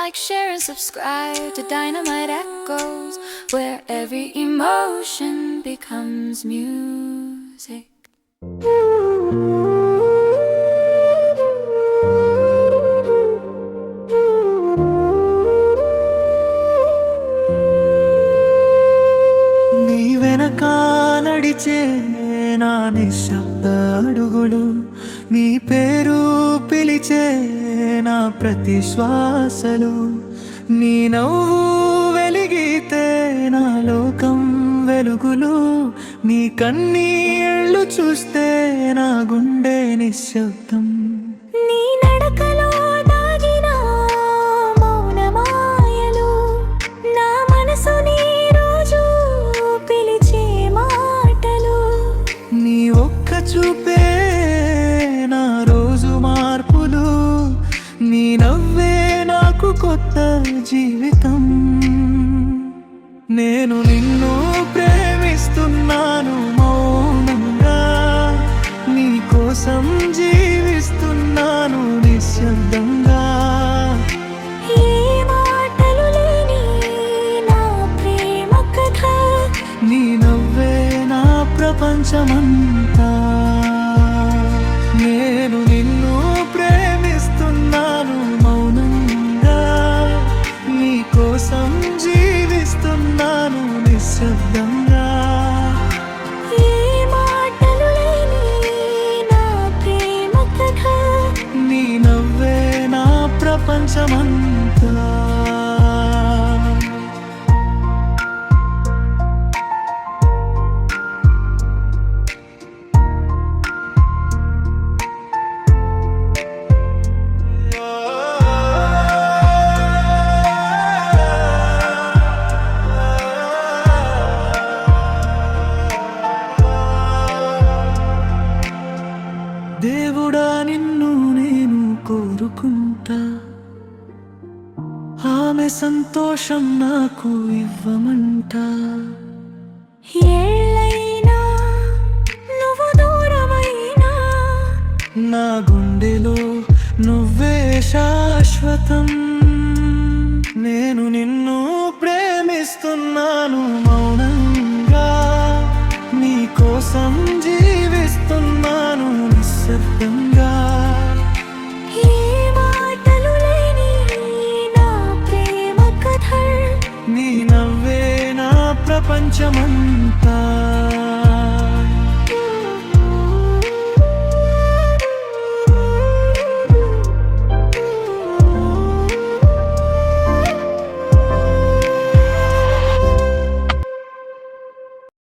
like, share, and subscribe to Dynamite Echoes, where every emotion becomes music. నీ వెనకాలడిచే నా నిశ్శబ్ద అడుగులు, నీ పేరు పిలిచే నా ప్రతి శ్వాసలు, నీ నవ్వు వెలిగితే నా లోకం వెలుగులు, నీ కన్నీళ్ళు చూస్తే నా గుండె నిశ్శబ్దం. నీ నడకలో దాగిన మౌన మాయలు, నా మనసుని రోజు పిలిచే మాటలు, నీ ఒక్క చూపే నా రోజు మార్పులు, నీ నవ్వే నాకు కొత్త జీవితం. నేను నిన్ను ప్రేమిస్తున్నాను మౌనంగా, నీ కోసం జీవిస్తున్నాను నిశ్శబ్దంగా. ఏ మాటలు లేని నా ప్రేమ కథ, నీ నవ్వే నా ప్రపంచమంతా. నేను నిన్ను ప్రేమిస్తున్నాను మౌనంగా, నీ కోసం జీవిస్తున్నాను నిశ్శబ్దంగా. ఏ మాటలు లేని నా ప్రేమ కథ, నీ నవ్వే నా ప్రపంచమంతా. దేవుడా నిన్ను నేను కోరుకుంటా, ఆమె సంతోషం నాకు ఇవ్వమంటా. ఏళ్ళైనా నువ్వు దూరమైనా, నా గుండెలో నువ్వే శాశ్వతం. నేను నిన్ను ప్రేమిస్తున్నాను మౌనంగా, నీ కోసం జీవిస్తున్నాను నిశ్శబ్దంగా. ఏ మాటలు లేని నా ప్రేమ కథ, నీ నవ్వే నా ప్రపంచమంతా.